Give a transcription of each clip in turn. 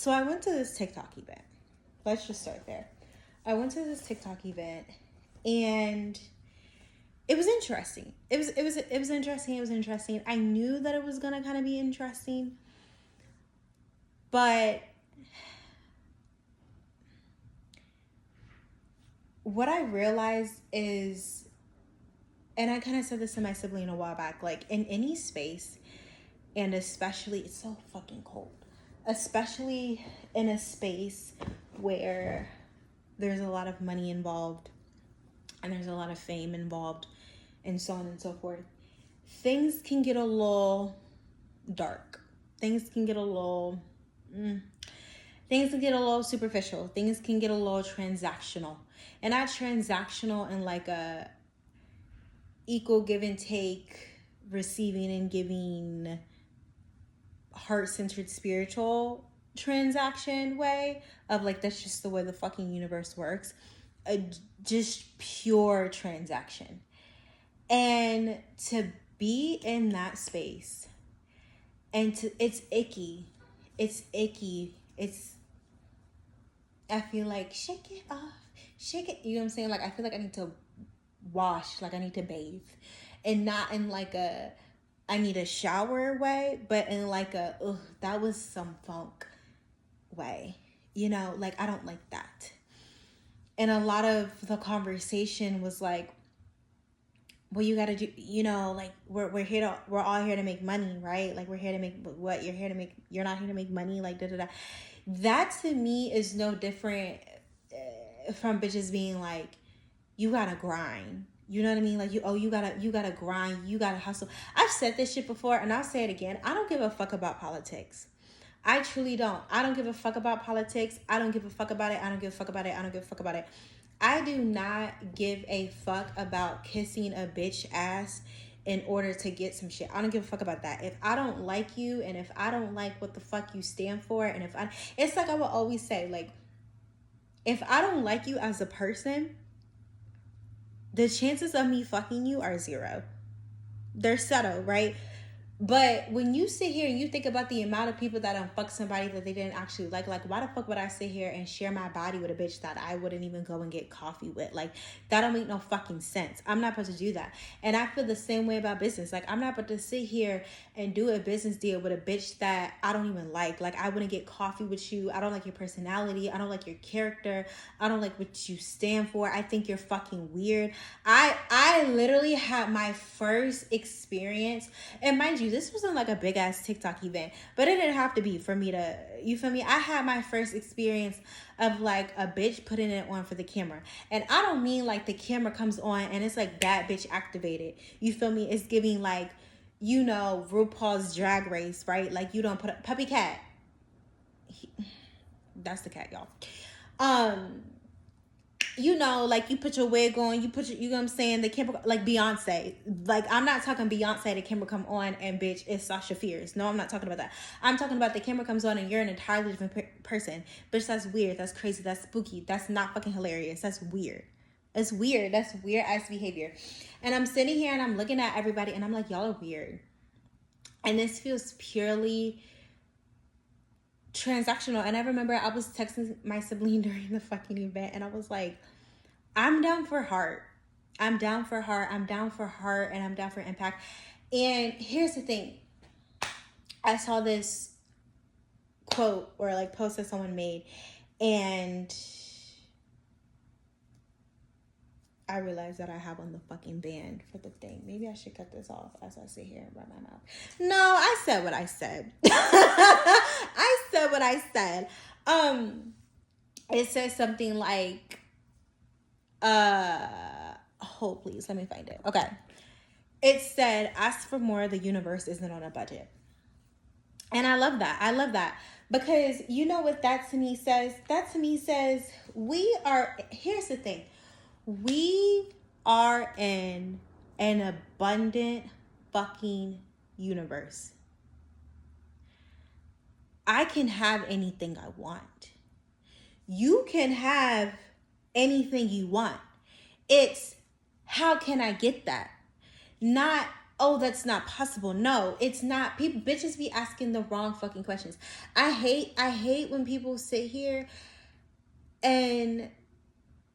So I went to this TikTok event. Let's just start there. I went to this TikTok event and it was interesting. It was interesting. It was interesting. I knew that it was gonna kind of be interesting, but what I realized is, and I kind of said this to my sibling a while back, like in any space, and especially, it's so fucking cold, especially in a space where there's a lot of money involved and there's a lot of fame involved and so on and so forth, things can get a little dark. Things can get a little superficial. Things can get a little transactional. And not transactional in like a equal give and take, receiving and giving, heart-centered spiritual transaction way of like, that's just the way the fucking universe works. Just pure transaction. And to be in that space and it's icky. I feel like shake it off, you know what I'm saying? Like, I feel like I need to wash, like I need to bathe, and not in like a I need a shower way, but in like a that was some funk way, you know, like I don't like that. And a lot of the conversation was like, well, you got to do, you know, like we're all here to make money, right? Like we're here to make what you're here to make. You're not here to make money, like da da da. That to me is no different from bitches being like, you gotta grind. You know what I mean? Like you gotta grind. You gotta hustle. I've said this shit before, and I'll say it again. I don't give a fuck about politics. I truly don't. I don't give a fuck about politics. I don't give a fuck about it. I don't give a fuck about it. I don't give a fuck about it. I do not give a fuck about kissing a bitch ass in order to get some shit. I don't give a fuck about that. If I don't like you, and if I don't like what the fuck you stand for, and it's like I will always say, like, if I don't like you as a person, the chances of me fucking you are 0. They're subtle, right? But when you sit here and you think about the amount of people that don't fuck somebody that they didn't actually like why the fuck would I sit here and share my body with a bitch that I wouldn't even go and get coffee with? Like, that don't make no fucking sense. I'm not supposed to do that. And I feel the same way about business. Like, I'm not about to sit here and do a business deal with a bitch that I don't even like. Like, I wouldn't get coffee with you. I don't like your personality. I don't like your character. I don't like what you stand for. I think you're fucking weird. I literally had my first experience, and mind you, this wasn't like a big ass TikTok event, but it didn't have to be for me to, you feel me? I had my first experience of like a bitch putting it on for the camera. And I don't mean like the camera comes on and it's like bad bitch activated. You feel me? It's giving like, you know, RuPaul's Drag Race, right? Like, you don't put a puppy cat. That's the cat, y'all. You know, like you put your wig on, you know what I'm saying, the camera, like Beyonce. Like, I'm not talking Beyonce, the camera come on and bitch, it's Sasha Fierce. No, I'm not talking about that. I'm talking about the camera comes on and you're an entirely different person. Bitch, that's weird, that's crazy, that's spooky, that's not fucking hilarious, that's weird. It's weird, that's weird ass behavior. And I'm sitting here and I'm looking at everybody and I'm like, y'all are weird. And this feels purely transactional. And I remember I was texting my sibling during the fucking event and I was like, I'm down for heart. I'm down for heart. I'm down for heart, and I'm down for impact. And here's the thing. I saw this quote or like post that someone made, and I realized that I have on the fucking band for the thing. Maybe I should cut this off as I sit here and rub my mouth. No, I said what I said. I said what I said. It says something like, hold please, let me find it. Okay. It said, ask for more, the universe isn't on a budget. And I love that. I love that. Because you know what that to me says? That to me says here's the thing. We are in an abundant fucking universe. I can have anything I want. You can have anything you want. It's how can I get that? Not oh, that's not possible. No, it's not. People, bitches be asking the wrong fucking questions. I hate when people sit here and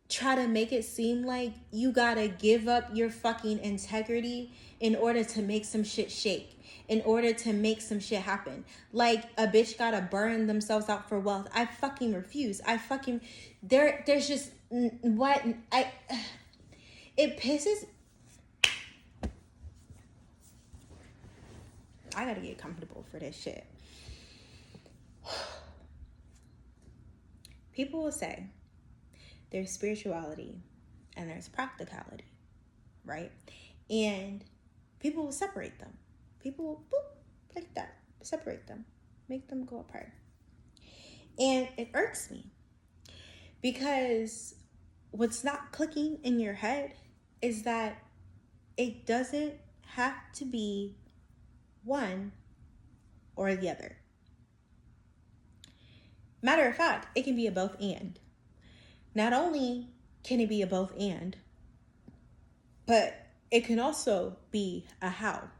try to make it seem like you gotta give up your fucking integrity in order to make some shit shake, in order to make some shit happen. Like a bitch gotta burn themselves out for wealth. I fucking refuse. There's just what it pisses. I gotta get comfortable for this shit. People will say there's spirituality and there's practicality, right? And people will separate them. People will, boop, like that, separate them, make them go apart. And it irks me because what's not clicking in your head is that it doesn't have to be one or the other. Matter of fact, it can be a both and. Not only can it be a both and, but it can also be a how.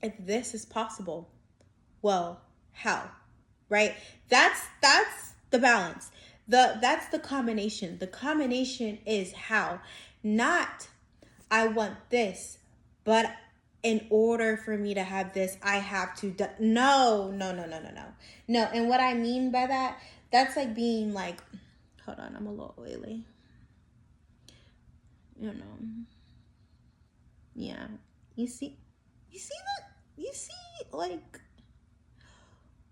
If this is possible, well, how? Right? That's the balance. That's the combination. The combination is how. Not I want this, but in order for me to have this, I have to no. No, and what I mean by that, that's like being like, hold on, I'm a little oily. You know. Yeah. You see that? You see, like,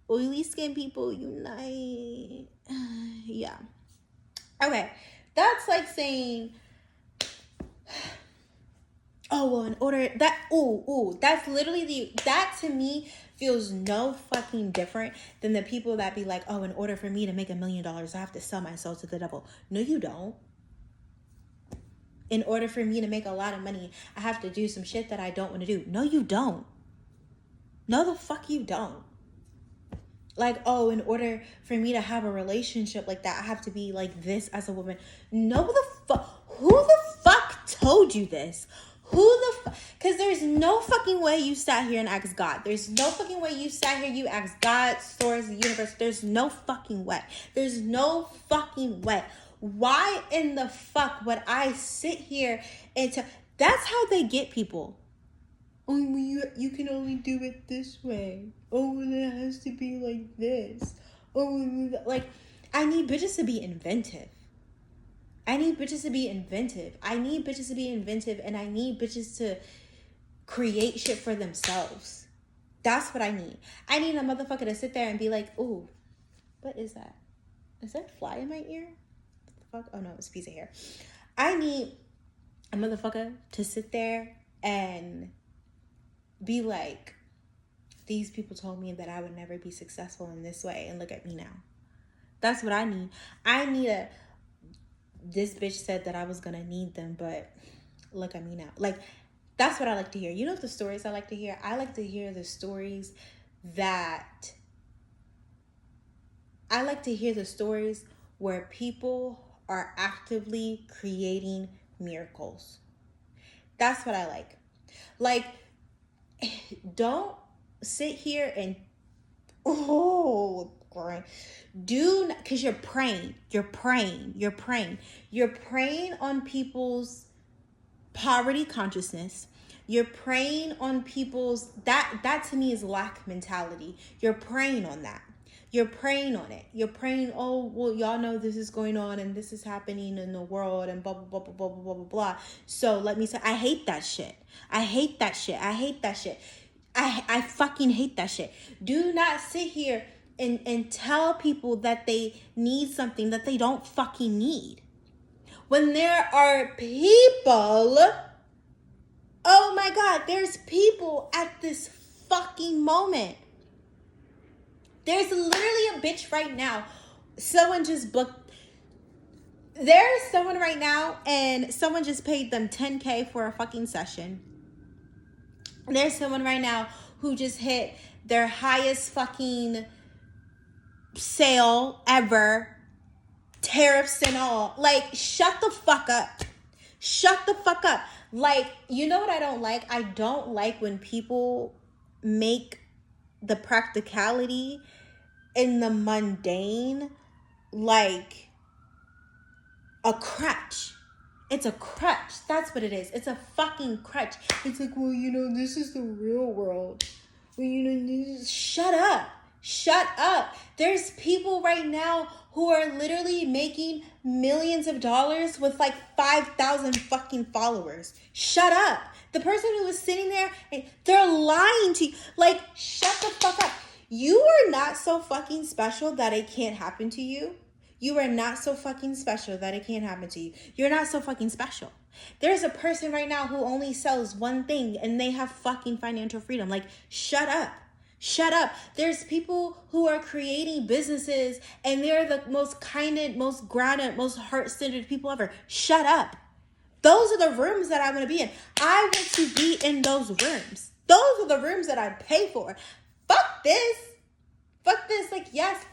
oily skin people unite. Yeah. Okay. That's like saying, oh, well, in order that, that's literally that to me feels no fucking different than the people that be like, oh, in order for me to make $1 million, I have to sell my soul to the devil. No, you don't. In order for me to make a lot of money, I have to do some shit that I don't want to do. No, you don't. No, the fuck you don't. Like, oh, in order for me to have a relationship like that, I have to be like this as a woman. No, who the fuck told you this? Because there's no fucking way you sat here and asked God. There's no fucking way you sat here, you asked God, source, the universe. There's no fucking way. There's no fucking way. Why in the fuck would I sit here and that's how they get people. Oh, you can only do it this way. Oh, well, it has to be like this. Oh, like, I need bitches to be inventive. I need bitches to be inventive, and I need bitches to create shit for themselves. That's what I need. I need a motherfucker to sit there and be like, ooh, what is that? Is there a fly in my ear? What the fuck? Oh, no, it's a piece of hair. I need a motherfucker to sit there and be like, these people told me that I would never be successful in this way, and look at me now. That's what I need. I need this bitch said that I was gonna need them, but look at me now. Like, that's what I like to hear. You know the stories I like to hear? I like to hear the stories where people are actively creating miracles. That's what I like. Like, don't sit here and because you're preying on people's poverty consciousness. You're preying on people's that to me is lack mentality. You're preying on that. You're preying on it. You're preying, oh, well, y'all know this is going on and this is happening in the world and blah, blah, blah, blah, blah, blah, blah, blah. So let me say, I hate that shit. I fucking hate that shit. Do not sit here and tell people that they need something that they don't fucking need. When there are people, oh my God, there's people at this fucking moment. There's literally a bitch right now. Someone just booked. There's someone right now and someone just paid them $10,000 for a fucking session. There's someone right now who just hit their highest fucking sale ever. Tariffs and all. Like, shut the fuck up. Shut the fuck up. Like, you know what I don't like? I don't like when people make the practicality in the mundane like a crutch. It's a crutch. That's what it is. It's a fucking crutch. It's like, well, you know, this is the real world. Well, you know, shut up. Shut up. There's people right now who are literally making millions of dollars with like 5,000 fucking followers. Shut up. The person who was sitting there, they're lying to you. Like, shut the fuck up. You are not so fucking special that it can't happen to you. You are not so fucking special that it can't happen to you. You're not so fucking special. There's a person right now who only sells one thing and they have fucking financial freedom. Like, shut up. Shut up. There's people who are creating businesses and they're the most kinded, most grounded, most heart-centered people ever. Shut up. Those are the rooms that I want to be in. I want to be in those rooms. Those are the rooms that I pay for. Fuck this. Fuck this. Like, yes,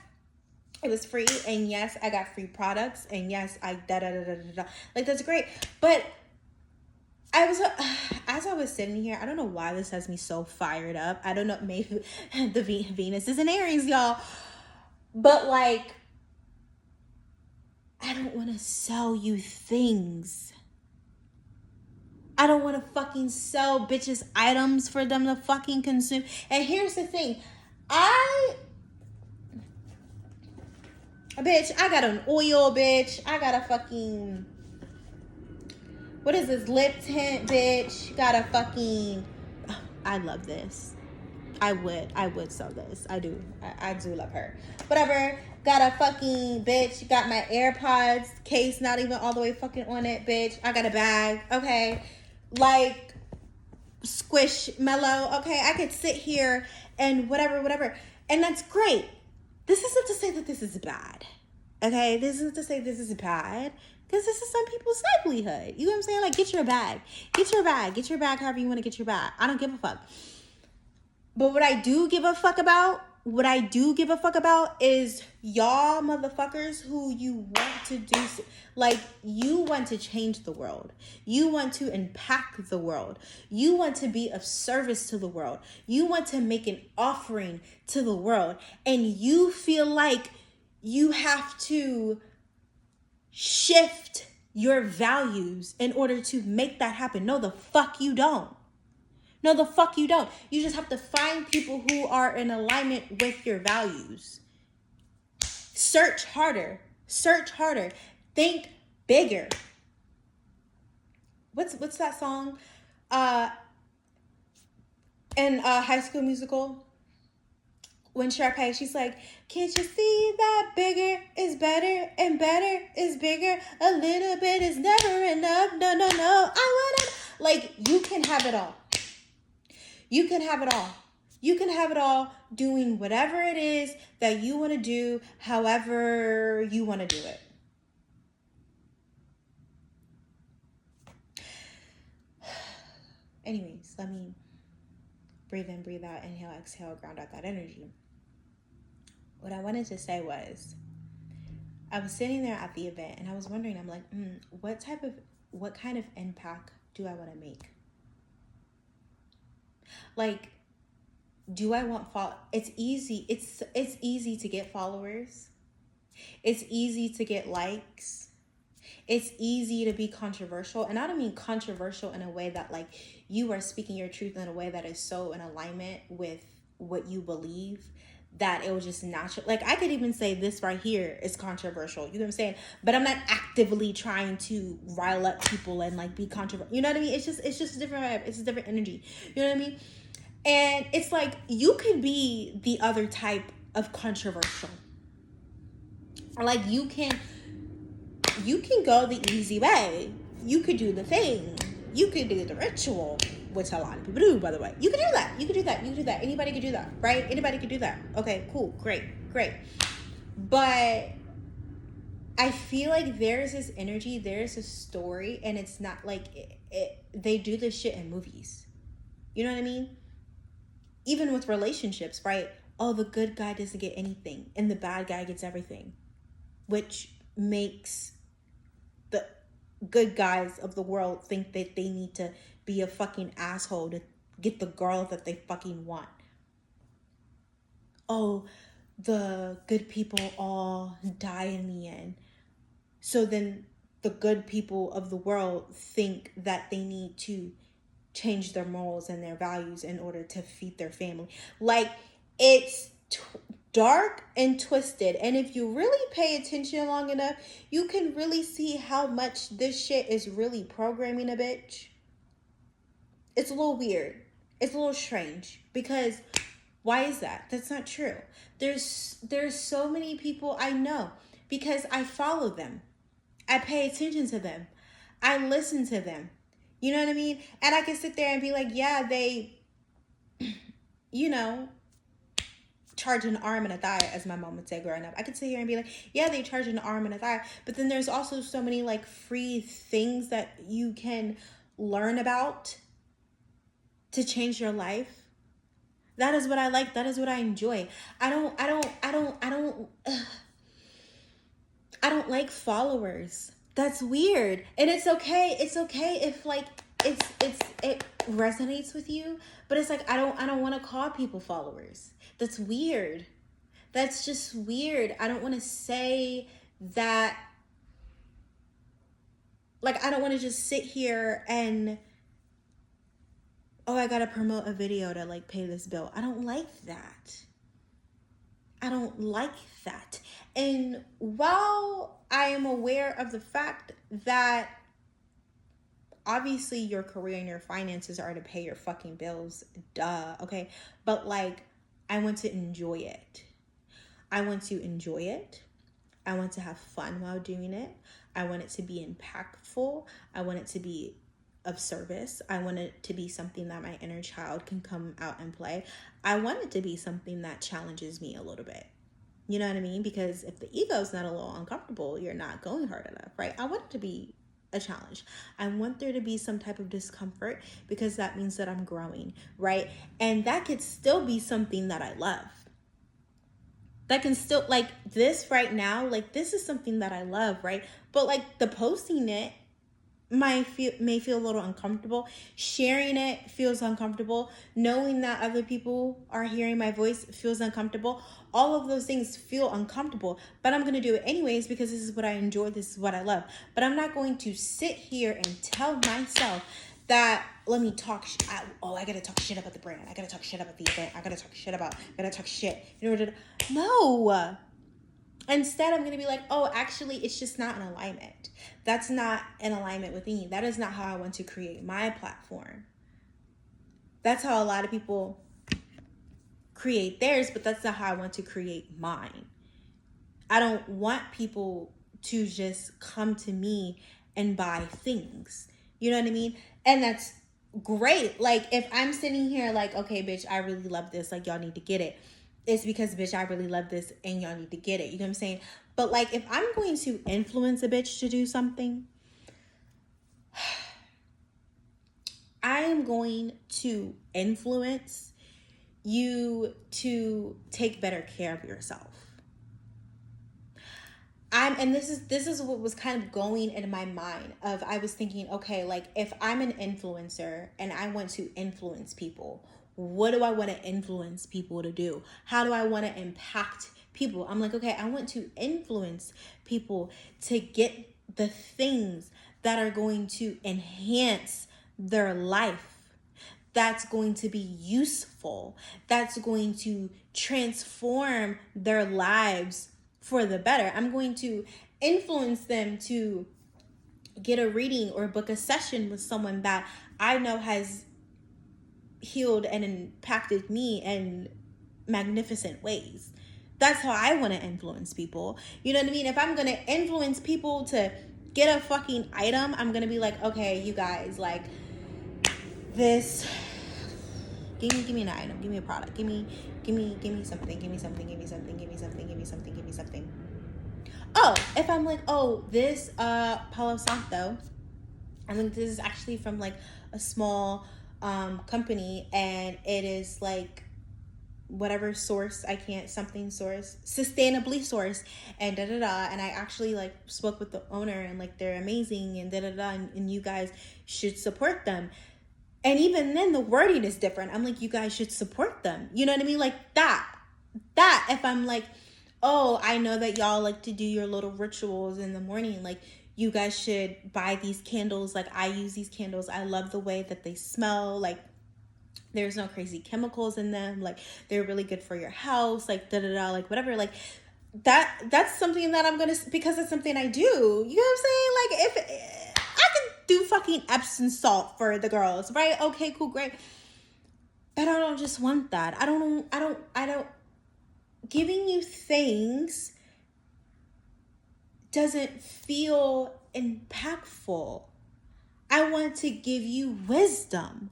it was free, and yes, I got free products, and yes, I like, that's great. But I was, as I was sitting here, I don't know why this has me so fired up. I don't know, maybe the Venus is in Aries, y'all. But like, I don't want to sell you things. I don't want to fucking sell bitches items for them to fucking consume. And here's the thing, bitch, I got an oil, bitch. I got a fucking, what is this, lip tint, bitch. Got a fucking, oh, I love this. I would sell this. I do love her. Whatever. Got a fucking, bitch. Got my AirPods case not even all the way fucking on it, bitch. I got a bag, okay? Like, squish, mellow, okay? I could sit here and whatever. And that's great. This isn't to say that this is bad, okay? This isn't to say this is bad, because this is some people's livelihood. You know what I'm saying? Like, get your bag. Get your bag however you want to get your bag. I don't give a fuck. But what I do give a fuck about is y'all motherfuckers who you want to do, like, you want to change the world. You want to impact the world. You want to be of service to the world. You want to make an offering to the world. And you feel like you have to shift your values in order to make that happen. No, the fuck you don't. No, the fuck you don't. You just have to find people who are in alignment with your values. Search harder. Think bigger. What's that song? In High School Musical, when Sharpay, she's like, can't you see that bigger is better and better is bigger? A little bit is never enough. No. I wanna, like, you can have it all. You can have it all. You can have it all doing whatever it is that you want to do, however you want to do it. Anyways, let me breathe in, breathe out, inhale, exhale, ground out that energy. What I wanted to say was, I was sitting there at the event and I was wondering, I'm like, what kind of impact do I want to make? Like, do I want it's easy. It's easy to get followers. It's easy to get likes. It's easy to be controversial. And I don't mean controversial in a way that, like, you are speaking your truth in a way that is so in alignment with what you believe that it will just naturally, like, I could even say this right here is controversial. You know what I'm saying? But I'm not actively trying to rile up people and, like, be controversial. You know what I mean? It's just a different vibe. It's a different energy. You know what I mean? And it's like, you could be the other type of controversial. Like, you can go the easy way. You could do the thing. You could do the ritual, which a lot of people do, by the way. You could do that. Anybody could do that, right? Anybody could do that. Okay, cool, great. But I feel like there's this energy, there's a story, and it's not like they do this shit in movies. You know what I mean? Even with relationships, right? Oh, the good guy doesn't get anything and the bad guy gets everything, which makes good guys of the world think that they need to be a fucking asshole to get the girl that they fucking want. Oh, the good people all die in the end. So then the good people of the world think that they need to change their morals and their values in order to feed their family. Like, it's dark and twisted. And if you really pay attention long enough, you can really see how much this shit is really programming a bitch. It's a little weird. It's a little strange. Because why is that? That's not true. There's so many people I know because I follow them. I pay attention to them. I listen to them. You know what I mean? And I can sit there and be like, yeah, they, you know, charge an arm and a thigh, as my mom would say growing up. I could sit here and be like, yeah, they charge an arm and a thigh. But then there's also so many like free things that you can learn about to change your life. That is what I like. That is what I enjoy. I don't like followers. That's weird. And it's okay. It's okay if like it resonates with you, but it's like I don't want to call people followers. That's weird. That's just weird. I don't want to say that, like, I don't want to just sit here and, oh, I gotta promote a video to like pay this bill. I don't like that. I don't like that. And while I am aware of the fact that obviously your career and your finances are to pay your fucking bills, duh, okay? But like, I want to enjoy it. I want to enjoy it. I want to have fun while doing it. I want it to be impactful. I want it to be of service. I want it to be something that my inner child can come out and play. I want it to be something that challenges me a little bit. You know what I mean? Because if the ego's not a little uncomfortable, you're not going hard enough, right? I want it to be a challenge. I want there to be some type of discomfort because that means that I'm growing, right? And that could still be something that I love. That can still, like this right now, like this is something that I love, right? But like the posting it may feel a little uncomfortable. Sharing it feels uncomfortable. Knowing that other people are hearing my voice feels uncomfortable. All of those things feel uncomfortable, but I'm going to do it anyways because this is what I enjoy. This is what I love. But I'm not going to sit here and tell myself that, let me talk, I gotta talk shit about the brand. I gotta talk shit about the event. I gotta talk shit in order to, no. Instead, I'm going to be like, oh, actually, it's just not in alignment. That's not in alignment with me. That is not how I want to create my platform. That's how a lot of people create theirs, but that's not how I want to create mine. I don't want people to just come to me and buy things. You know what I mean? And that's great. Like, if I'm sitting here like, okay, bitch, I really love this. Like, y'all need to get it. It's because, bitch, I really love this and y'all need to get it. You know what I'm saying? But like, if I'm going to influence a bitch to do something, I am going to influence you to take better care of yourself. And this is what was kind of going in my mind of, I was thinking, okay, like if I'm an influencer and I want to influence people, what do I want to influence people to do? How do I want to impact people? I'm like, okay, I want to influence people to get the things that are going to enhance their life. That's going to be useful. That's going to transform their lives for the better. I'm going to influence them to get a reading or book a session with someone that I know has healed and impacted me in magnificent ways. That's how I want to influence people. You know what I mean? If I'm going to influence people to get a fucking item, I'm going to be like, okay, you guys, like this, give me an item, give me a product, give me something. Oh, if I'm like, oh, this Palo Santo, I think this is actually from like a small company, and it is like whatever source I can't, something source, sustainably sourced, and da da da. And I actually like spoke with the owner, and like they're amazing, and da da da, and you guys should support them. And even then the wording is different. I'm like, you guys should support them. You know what I mean? Like that if I'm like, oh, I know that y'all like to do your little rituals in the morning, like you guys should buy these candles. Like I use these candles. I love the way that they smell. Like there's no crazy chemicals in them. Like they're really good for your house. Like da da da. Like whatever. Like that's something that I'm gonna, because it's something I do. You know what I'm saying? Like if I can do fucking Epsom salt for the girls, right? Okay, cool, great. But I don't just want that. I don't. Giving you things doesn't feel impactful. I want to give you wisdom.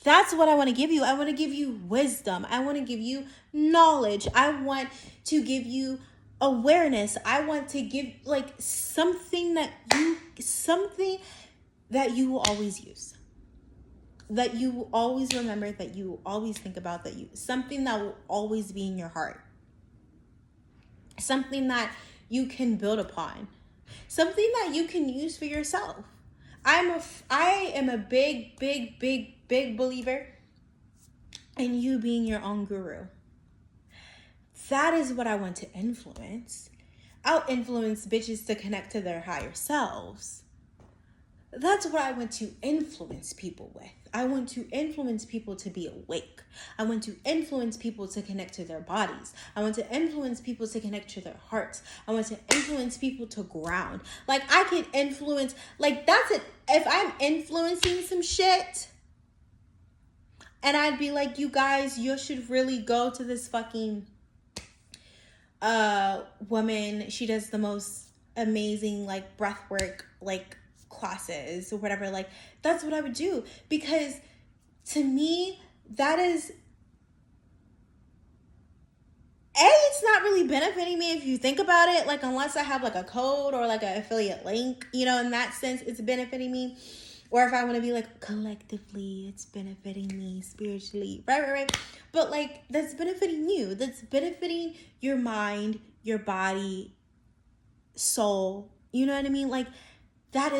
That's what I want to give you. I want to give you wisdom. I want to give you knowledge. I want to give you awareness. I want to give like something that you will always use, that you will always remember, that you will always think about, that you, something that will always be in your heart, something that you can build upon, something that you can use for yourself. I am a big believer in you being your own guru. That is what I want to influence. I'll influence bitches to connect to their higher selves. That's what I want to influence people with. I want to influence people to be awake. I want to influence people to connect to their bodies. I want to influence people to connect to their hearts. I want to influence people to ground. Like I can influence, like that's it. If I'm influencing some shit, and I'd be like, you guys, you should really go to this fucking woman. She does the most amazing like breath work, like classes or whatever. Like that's what I would do, because to me that is it's not really benefiting me if you think about it, like unless I have like a code or like an affiliate link, you know, in that sense it's benefiting me. Or if I want to be like collectively it's benefiting me spiritually, right, but like that's benefiting you, that's benefiting your mind, your body, soul, you know what I mean? Like that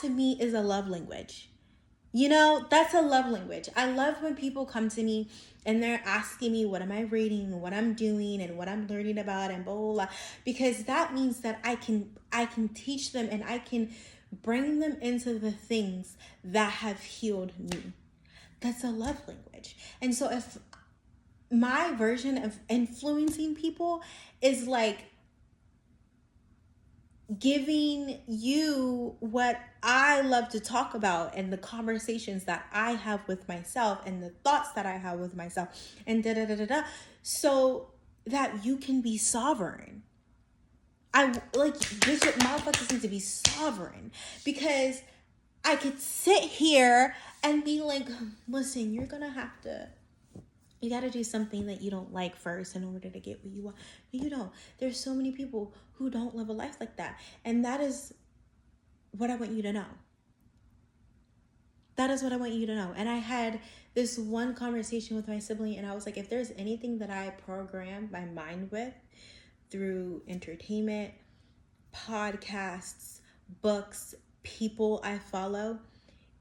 to me is a love language. You know, that's a love language. I love when people come to me and they're asking me what am I reading, what I'm doing, and what I'm learning about, and blah, blah, blah. Because that means that I can teach them, and I can bring them into the things that have healed me. That's a love language. And so if my version of influencing people is like giving you what I love to talk about, and the conversations that I have with myself, and the thoughts that I have with myself, and da da da da da, so that you can be sovereign. I like this. Motherfuckers need to be sovereign, because I could sit here and be like, listen, you got to do something that you don't like first in order to get what you want. No, you don't. There's so many people who don't live a life like that. And that is what I want you to know. That is what I want you to know. And I had this one conversation with my sibling, and I was like, if there's anything that I program my mind with through entertainment, podcasts, books, people I follow,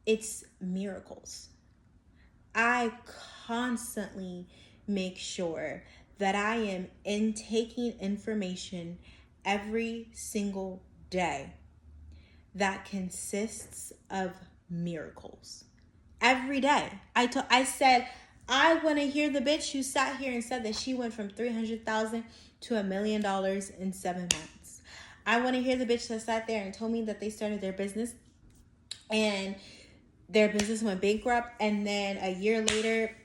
it's miracles. I constantly make sure that I am intaking information every single day that consists of miracles. Every day. I said, I want to hear the bitch who sat here and said that she went from $300,000 to $1 million in 7 months. I want to hear the bitch that sat there and told me that they started their business and their business went bankrupt, and then a year later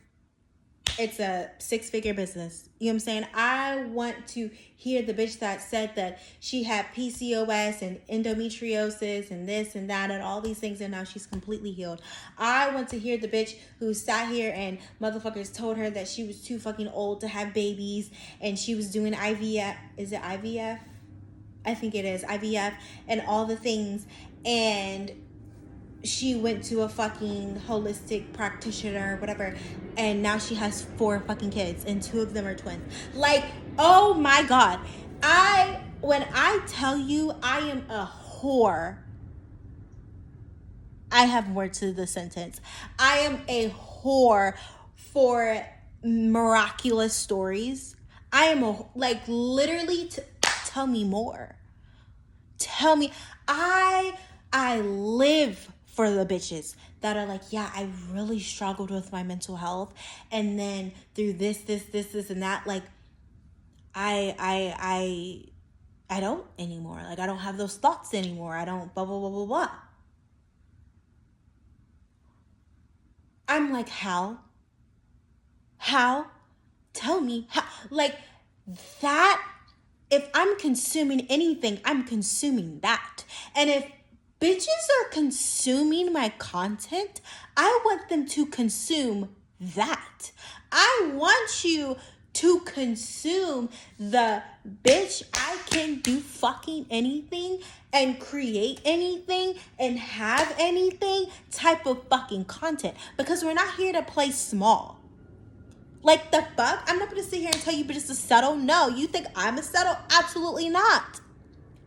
it's a 6-figure business. You know what I'm saying? I want to hear the bitch that said that she had PCOS and endometriosis and this and that and all these things, and now she's completely healed. I want to hear the bitch who sat here and motherfuckers told her that she was too fucking old to have babies, and she was doing IVF. Is it IVF? I think it is IVF and all the things, and she went to a fucking holistic practitioner or whatever, and now she has 4 fucking kids, and 2 of them are twins. Like, oh my God. When I tell you I am a whore, I have more to the sentence. I am a whore for miraculous stories. I am like, literally, tell me more. Tell me. I live for the bitches that are like, yeah, I really struggled with my mental health, and then through this, and that, like, I don't anymore. Like, I don't have those thoughts anymore. I don't blah blah blah blah blah. I'm like, how? How? Tell me how. Like, that. If I'm consuming anything, I'm consuming that. And if bitches are consuming my content, I want them to consume that. I want you to consume the bitch, I can do fucking anything and create anything and have anything type of fucking content. Because we're not here to play small. Like, the fuck? I'm not gonna sit here and tell you bitches to settle. No. You think I'm a settle? Absolutely not.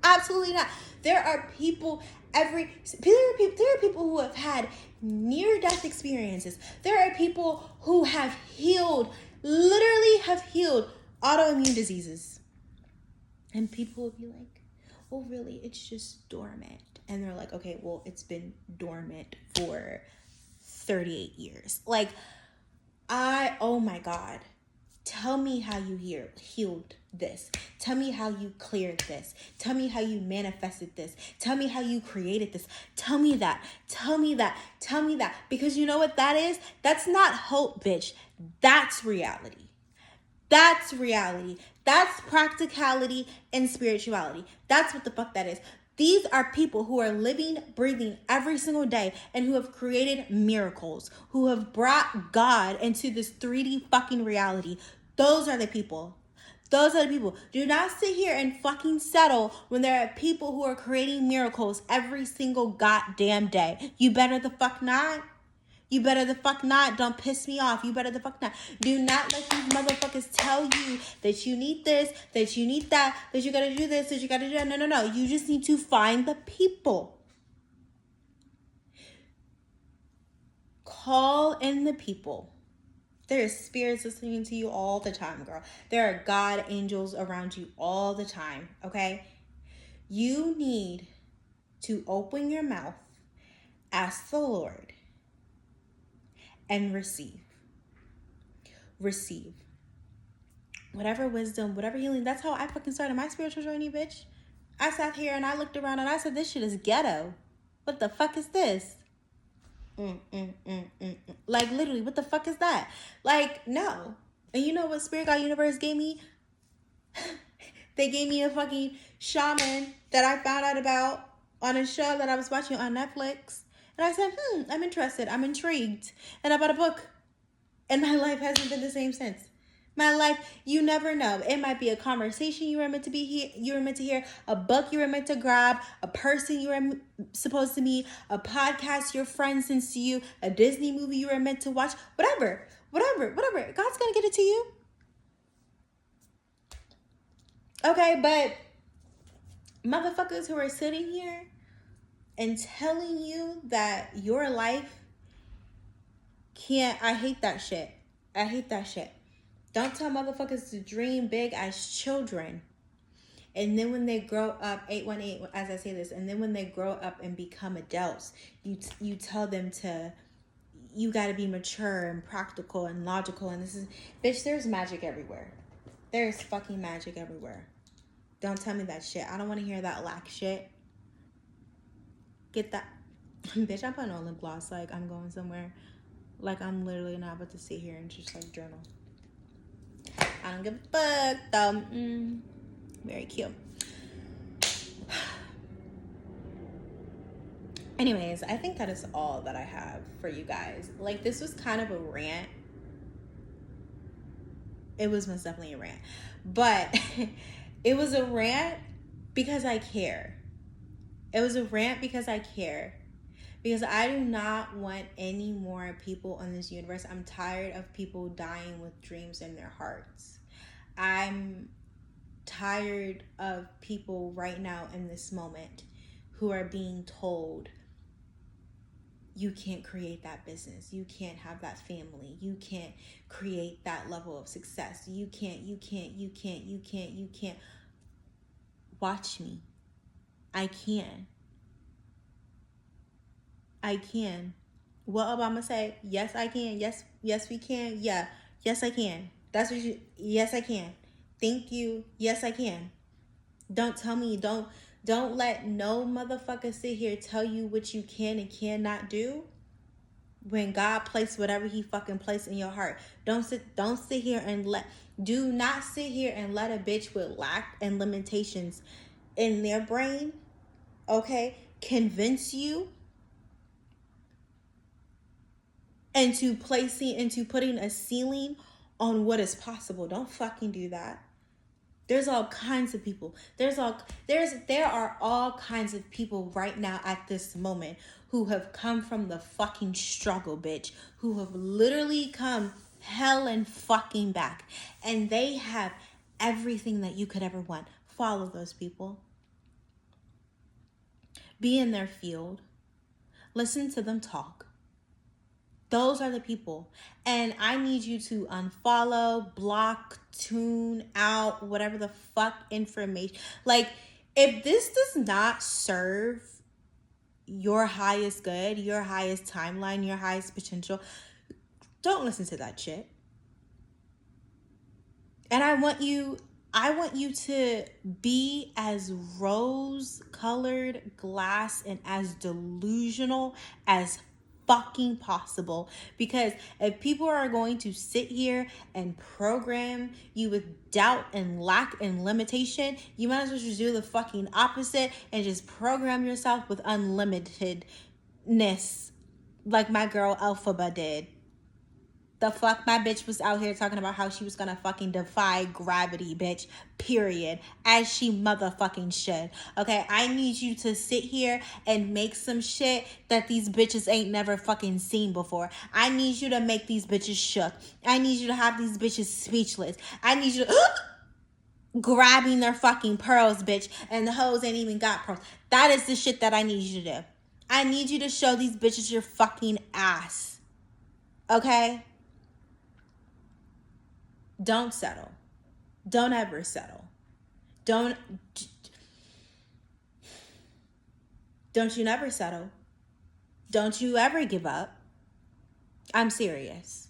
Absolutely not. There are people there are people who have had near-death experiences. There are people who have healed, literally have healed autoimmune diseases. And people will be like, well, really, it's just dormant. And they're like, okay, well, it's been dormant for 38 years. Like, oh my God. Tell me how you healed this. Tell me how you cleared this. Tell me how you manifested this. Tell me how you created this. Tell me that. Tell me that. Tell me that. Because you know what that is? That's not hope, bitch. That's reality. That's reality. That's practicality and spirituality. That's what the fuck that is. These are people who are living, breathing every single day and who have created miracles, who have brought God into this 3D fucking reality. Those are the people. Those are the people. Do not sit here and fucking settle when there are people who are creating miracles every single goddamn day. You better the fuck not. You better the fuck not. Don't piss me off. You better the fuck not. Do not let these motherfuckers tell you that you need this, that you need that, that you gotta do this, that you gotta do that. No. You just need to find the people. Call in the people. There are spirits listening to you all the time, girl. There are God angels around you all the time, okay? You need to open your mouth, ask the Lord, and receive. Receive. Whatever wisdom, whatever healing. That's how I fucking started my spiritual journey, bitch. I sat here and I looked around and I said, this shit is ghetto. What the fuck is this? Like, literally, what the fuck is that? Like, no. And you know what Spirit God Universe gave me? They gave me a fucking shaman that I found out about on a show that I was watching on Netflix. And I said, I'm interested. I'm intrigued. And I bought a book. And my life hasn't been the same since. My life, you never know. It might be a conversation you were meant to hear, a book you were meant to grab, a person you were supposed to meet, a podcast your friend sends to you, a Disney movie you were meant to watch, whatever. God's gonna get it to you. Okay, but motherfuckers who are sitting here and telling you that your life can't, I hate that shit. Don't tell motherfuckers to dream big as children. And then when they grow up, 818, as I say this, and then when they grow up and become adults, you tell them you got to be mature and practical and logical. And this is, bitch, there's magic everywhere. There's fucking magic everywhere. Don't tell me that shit. I don't want to hear that lack shit. Get that. Bitch, I'm putting on lip gloss like I'm going somewhere. Like, I'm literally not about to sit here and just, like, journal. I don't give a fuck, though. Very cute. Anyways, I think that is all that I have for you guys. Like, this was kind of a rant. It was most definitely a rant. But it was a rant because I care. It was a rant because I care. Because I do not want any more people in this universe. I'm tired of people dying with dreams in their hearts. I'm tired of people right now in this moment who are being told, you can't create that business, you can't have that family, you can't create that level of success, you can't. Watch me. I can. What Obama say? Yes, I can. Yes, we can. Yeah, yes, I can. That's what you. Yes, I can. Thank you. Yes, I can. Don't tell me. Don't let no motherfucker sit here tell you what you can and cannot do. When God placed whatever He fucking placed in your heart, don't sit here and do not sit here and let a bitch with lack and limitations in their brain, okay, convince you into putting a ceiling on what is possible. Don't fucking do that. There's all kinds of people. There are all kinds of people right now at this moment who have come from the fucking struggle, bitch, who have literally come hell and fucking back, and they have everything that you could ever want. Follow those people. Be in their field. Listen to them talk. Those are the people. And I need you to unfollow, block, tune out, whatever the fuck information. Like, if this does not serve your highest good, your highest timeline, your highest potential, don't listen to that shit. And I want you to be as rose-colored glass and as delusional as fucking possible. Because if people are going to sit here and program you with doubt and lack and limitation, you might as well just do the fucking opposite and just program yourself with unlimitedness, like my girl Elphaba did. The fuck, my bitch was out here talking about how she was gonna fucking defy gravity, bitch, period, as she motherfucking should. Okay, I need you to sit here and make some shit that these bitches ain't never fucking seen before. I need you to make these bitches shook. I need you to have these bitches speechless. I need you to grabbing their fucking pearls, bitch, and the hoes ain't even got pearls. That is the shit that I need you to do. I need you to show these bitches your fucking ass. Okay? Don't settle. Don't ever settle. Don't you never settle. Don't you ever give up. I'm serious.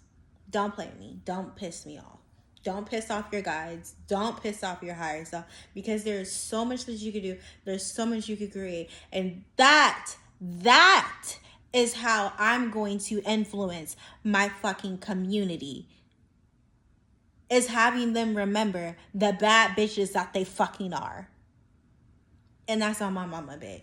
Don't play me. Don't piss me off. Don't piss off your guides. Don't piss off your higher self, because there's so much that you could do. There's so much you could create. And that is how I'm going to influence my fucking community. Is having them remember the bad bitches that they fucking are. And that's on my mama, bitch.